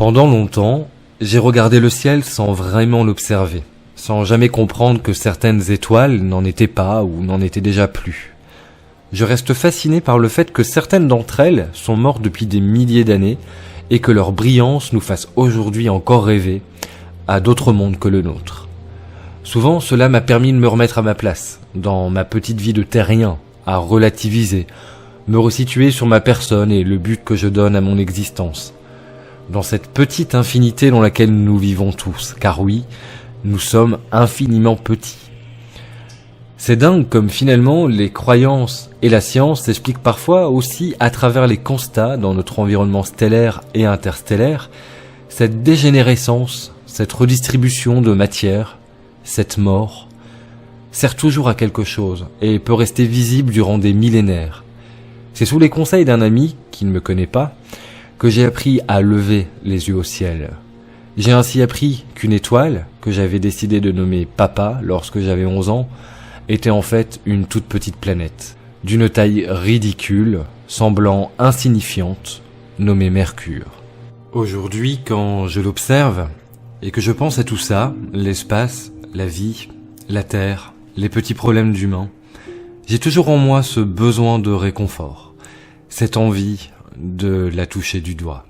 Pendant longtemps, j'ai regardé le ciel sans vraiment l'observer, sans jamais comprendre que certaines étoiles n'en étaient pas ou n'en étaient déjà plus. Je reste fasciné par le fait que certaines d'entre elles sont mortes depuis des milliers d'années et que leur brillance nous fasse aujourd'hui encore rêver à d'autres mondes que le nôtre. Souvent, cela m'a permis de me remettre à ma place, dans ma petite vie de terrien, à relativiser, me resituer sur ma personne et le but que je donne à mon existence. Dans cette petite infinité dans laquelle nous vivons tous, car oui, nous sommes infiniment petits. C'est dingue comme finalement les croyances et la science s'expliquent parfois aussi à travers les constats dans notre environnement stellaire et interstellaire, cette dégénérescence, cette redistribution de matière, cette mort, sert toujours à quelque chose et peut rester visible durant des millénaires. C'est sous les conseils d'un ami, qui ne me connaît pas, que j'ai appris à lever les yeux au ciel. J'ai ainsi appris qu'une étoile, que j'avais décidé de nommer Papa lorsque j'avais 11 ans, était en fait une toute petite planète, d'une taille ridicule, semblant insignifiante, nommée Mercure. Aujourd'hui, quand je l'observe, et que je pense à tout ça, l'espace, la vie, la terre, les petits problèmes d'humains, j'ai toujours en moi ce besoin de réconfort, cette envie de la toucher du doigt.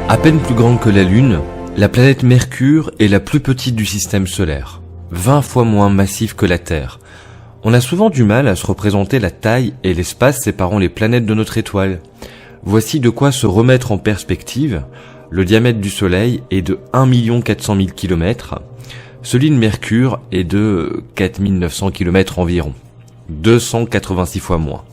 À peine plus grande que la Lune, la planète Mercure est la plus petite du système solaire, 20 fois moins massive que la Terre. On a souvent du mal à se représenter la taille et l'espace séparant les planètes de notre étoile. Voici de quoi se remettre en perspective. Le diamètre du Soleil est de 1 400 000 km, celui de Mercure est de 4 900 km environ, 286 fois moins.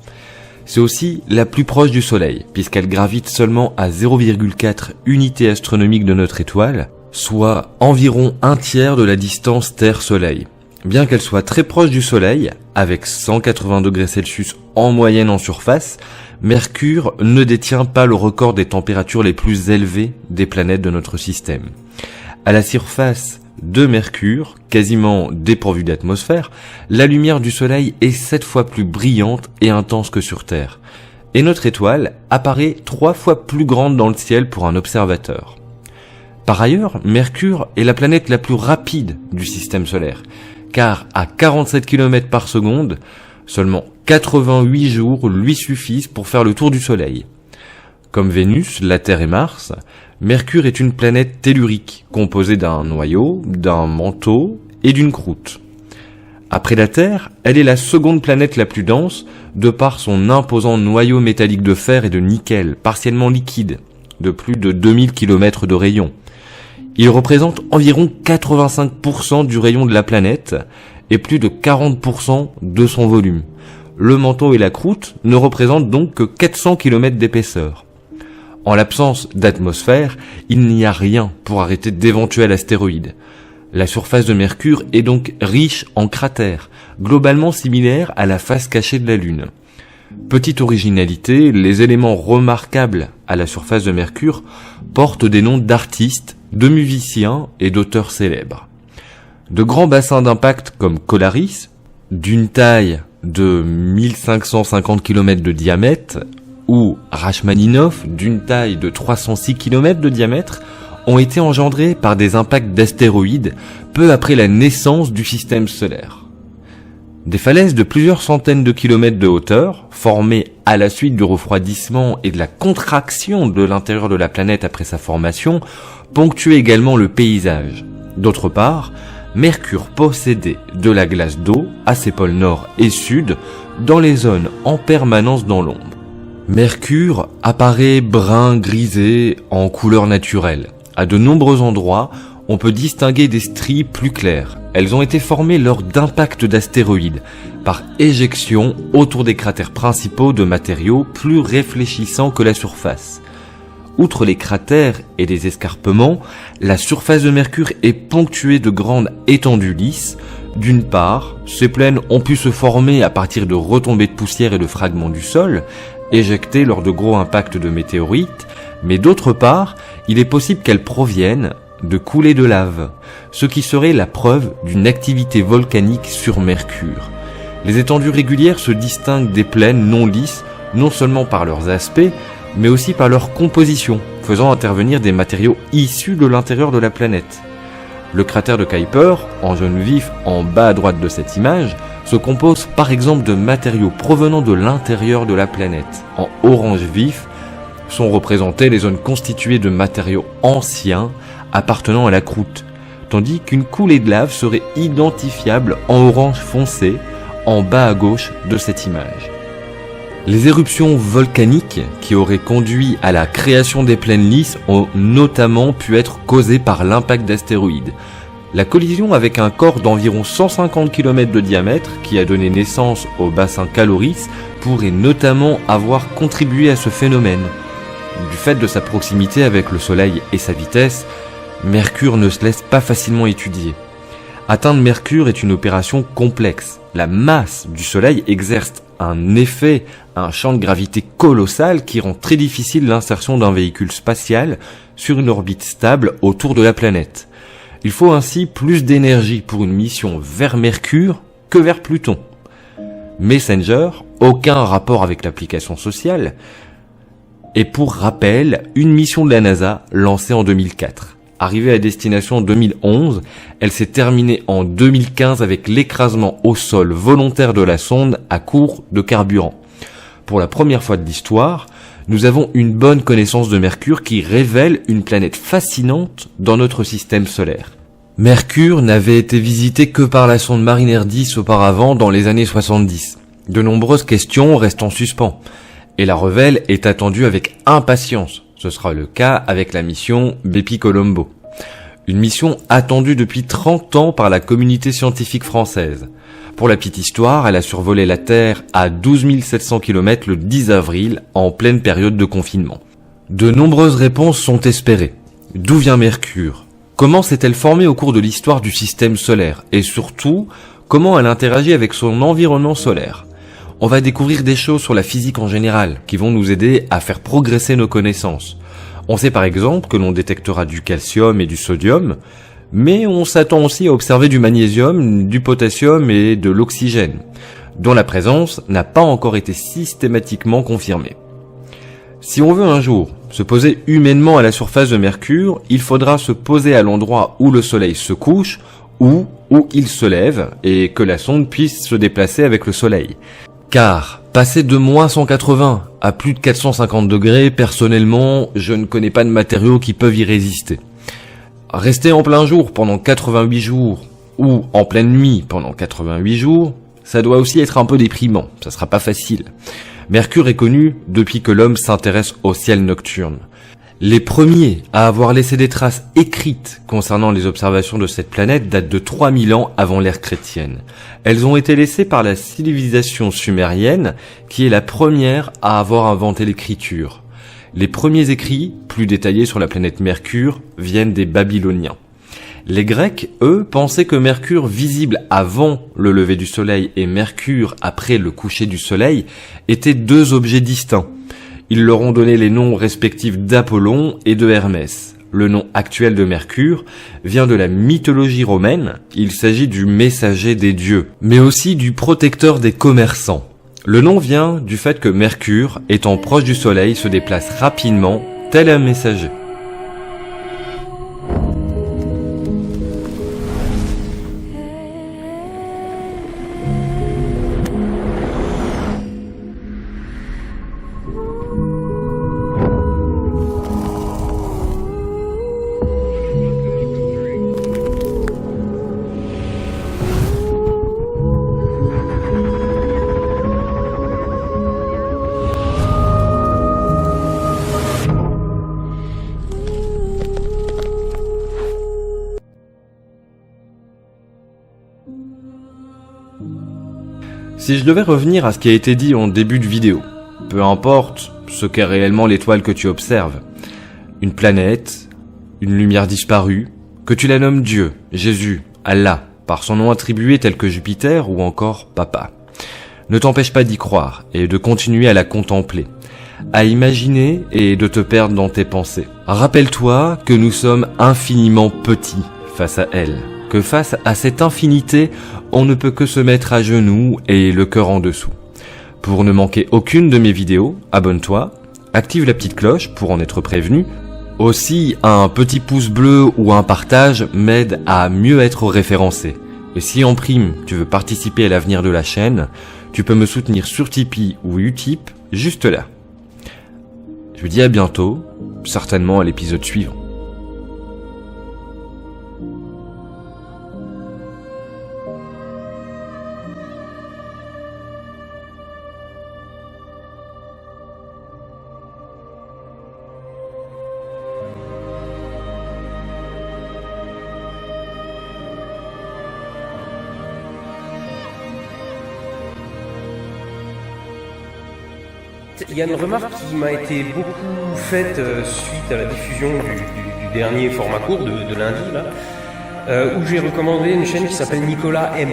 C'est aussi la plus proche du Soleil, puisqu'elle gravite seulement à 0,4 unités astronomiques de notre étoile, soit environ un tiers de la distance Terre-Soleil. Bien qu'elle soit très proche du Soleil, avec 180 degrés Celsius en moyenne en surface, Mercure ne détient pas le record des températures les plus élevées des planètes de notre système. À la surface de Mercure, quasiment dépourvue d'atmosphère, la lumière du Soleil est 7 fois plus brillante et intense que sur Terre. Et notre étoile apparaît 3 fois plus grande dans le ciel pour un observateur. Par ailleurs, Mercure est la planète la plus rapide du système solaire, car à 47 km par seconde, seulement 88 jours lui suffisent pour faire le tour du Soleil. Comme Vénus, la Terre et Mars, Mercure est une planète tellurique, composée d'un noyau, d'un manteau et d'une croûte. Après la Terre, elle est la seconde planète la plus dense, de par son imposant noyau métallique de fer et de nickel, partiellement liquide, de plus de 2000 km de rayon. Il représente environ 85% du rayon de la planète et plus de 40% de son volume. Le manteau et la croûte ne représentent donc que 400 km d'épaisseur. En l'absence d'atmosphère, il n'y a rien pour arrêter d'éventuels astéroïdes. La surface de Mercure est donc riche en cratères, globalement similaires à la face cachée de la Lune. Petite originalité, les éléments remarquables à la surface de Mercure portent des noms d'artistes, de musiciens et d'auteurs célèbres. De grands bassins d'impact comme Colaris, d'une taille de 1550 km de diamètre, ou Rachmaninov, d'une taille de 306 km de diamètre, ont été engendrés par des impacts d'astéroïdes peu après la naissance du système solaire. Des falaises de plusieurs centaines de kilomètres de hauteur, formées à la suite du refroidissement et de la contraction de l'intérieur de la planète après sa formation, ponctuaient également le paysage. D'autre part, Mercure possédait de la glace d'eau à ses pôles nord et sud, dans les zones en permanence dans l'ombre. Mercure apparaît brun grisé en couleur naturelle. À de nombreux endroits, on peut distinguer des stries plus claires. Elles ont été formées lors d'impacts d'astéroïdes, par éjection autour des cratères principaux de matériaux plus réfléchissants que la surface. Outre les cratères et les escarpements, la surface de Mercure est ponctuée de grandes étendues lisses. D'une part, ces plaines ont pu se former à partir de retombées de poussière et de fragments du sol, éjectés lors de gros impacts de météorites, mais d'autre part, il est possible qu'elles proviennent de coulées de lave, ce qui serait la preuve d'une activité volcanique sur Mercure. Les étendues régulières se distinguent des plaines non lisses, non seulement par leurs aspects, mais aussi par leur composition, faisant intervenir des matériaux issus de l'intérieur de la planète. Le cratère de Kuiper, en jaune vif en bas à droite de cette image, se compose par exemple de matériaux provenant de l'intérieur de la planète. En orange vif sont représentées les zones constituées de matériaux anciens appartenant à la croûte, tandis qu'une coulée de lave serait identifiable en orange foncé en bas à gauche de cette image. Les éruptions volcaniques qui auraient conduit à la création des plaines lisses ont notamment pu être causées par l'impact d'astéroïdes. La collision avec un corps d'environ 150 km de diamètre qui a donné naissance au bassin Caloris pourrait notamment avoir contribué à ce phénomène. Du fait de sa proximité avec le Soleil et sa vitesse, Mercure ne se laisse pas facilement étudier. Atteindre Mercure est une opération complexe. La masse du Soleil exerce un champ de gravité colossal qui rend très difficile l'insertion d'un véhicule spatial sur une orbite stable autour de la planète. Il faut ainsi plus d'énergie pour une mission vers Mercure que vers Pluton. Messenger, aucun rapport avec l'application sociale, est pour rappel une mission de la NASA lancée en 2004. Arrivée à destination en 2011, elle s'est terminée en 2015 avec l'écrasement au sol volontaire de la sonde à court de carburant. Pour la première fois de l'histoire, nous avons une bonne connaissance de Mercure qui révèle une planète fascinante dans notre système solaire. Mercure n'avait été visité que par la sonde Mariner 10 auparavant dans les années 70. De nombreuses questions restent en suspens, et la révèle est attendue avec impatience. Ce sera le cas avec la mission Bepi-Colombo. Une mission attendue depuis 30 ans par la communauté scientifique française. Pour la petite histoire, elle a survolé la Terre à 12 700 km le 10 avril, en pleine période de confinement. De nombreuses réponses sont espérées. D'où vient Mercure ? Comment s'est-elle formée au cours de l'histoire du système solaire ? Et surtout, comment elle interagit avec son environnement solaire ? On va découvrir des choses sur la physique en général qui vont nous aider à faire progresser nos connaissances. On sait par exemple que l'on détectera du calcium et du sodium, mais on s'attend aussi à observer du magnésium, du potassium et de l'oxygène, dont la présence n'a pas encore été systématiquement confirmée. Si on veut un jour se poser humainement à la surface de Mercure, il faudra se poser à l'endroit où le Soleil se couche ou où il se lève et que la sonde puisse se déplacer avec le Soleil. Car, passer de moins 180 à plus de 450 degrés, personnellement, je ne connais pas de matériaux qui peuvent y résister. Rester en plein jour pendant 88 jours, ou en pleine nuit pendant 88 jours, ça doit aussi être un peu déprimant, ça sera pas facile. Mercure est connu depuis que l'homme s'intéresse au ciel nocturne. Les premiers à avoir laissé des traces écrites concernant les observations de cette planète datent de 3000 ans avant l'ère chrétienne. Elles ont été laissées par la civilisation sumérienne, qui est la première à avoir inventé l'écriture. Les premiers écrits, plus détaillés sur la planète Mercure, viennent des Babyloniens. Les Grecs, eux, pensaient que Mercure visible avant le lever du Soleil et Mercure après le coucher du Soleil étaient deux objets distincts. Ils leur ont donné les noms respectifs d'Apollon et de Hermès. Le nom actuel de Mercure vient de la mythologie romaine. Il s'agit du messager des dieux, mais aussi du protecteur des commerçants. Le nom vient du fait que Mercure, étant proche du Soleil, se déplace rapidement, tel un messager. Si je devais revenir à ce qui a été dit en début de vidéo, peu importe ce qu'est réellement l'étoile que tu observes, une planète, une lumière disparue, que tu la nommes Dieu, Jésus, Allah, par son nom attribué tel que Jupiter ou encore Papa, ne t'empêche pas d'y croire et de continuer à la contempler, à imaginer et de te perdre dans tes pensées. Rappelle-toi que nous sommes infiniment petits face à elle, que face à cette infinité, on ne peut que se mettre à genoux et le cœur en dessous. Pour ne manquer aucune de mes vidéos, abonne-toi, active la petite cloche pour en être prévenu. Aussi, un petit pouce bleu ou un partage m'aide à mieux être référencé. Et si en prime, tu veux participer à l'avenir de la chaîne, tu peux me soutenir sur Tipeee ou Utip, juste là. Je vous dis à bientôt, certainement à l'épisode suivant. Il y a une remarque qui m'a été beaucoup faite suite à la diffusion du dernier format court de lundi, là, où j'ai recommandé une chaîne qui s'appelle Nicolas M.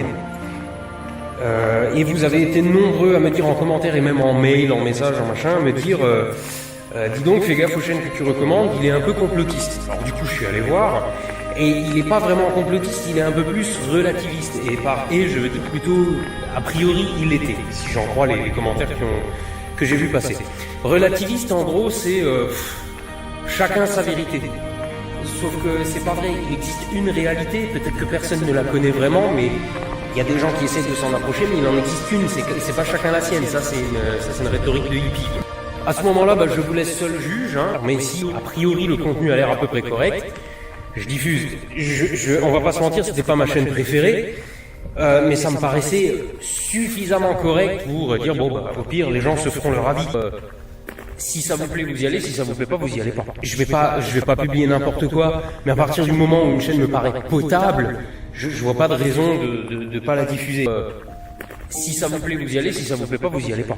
Et vous avez été nombreux à me dire en commentaire et même en mail, en message, en machin, à me dire dis donc, fais gaffe aux chaînes que tu recommandes, il est un peu complotiste. Alors du coup, je suis allé voir, et il n'est pas vraiment complotiste, il est un peu plus relativiste. Et je veux dire plutôt, a priori, il l'était, si j'en crois les commentaires que j'ai vu passer. Relativiste, en gros, c'est chacun sa vérité. Sauf que c'est pas vrai, il existe une réalité, peut-être que personne ne la connaît vraiment, mais il y a des gens qui essaient de s'en approcher, mais il en existe une, c'est pas chacun la sienne, ça c'est une rhétorique de hippie. À ce moment-là, je vous laisse seul juge, hein, mais si a priori le contenu a l'air à peu près correct, je diffuse. On va pas se mentir, c'était pas ma chaîne préférée, mais ça me paraissait suffisamment correct pour dire au pire les gens se feront leur avis. Si ça vous plaît, vous y allez, si ça vous plaît pas, vous y allez pas. Je vais pas publier n'importe quoi, mais à partir du moment où une chaîne me paraît potable, je vois pas de raison de pas la diffuser. Si ça vous plaît, vous y allez, si ça vous plaît pas, vous y allez pas.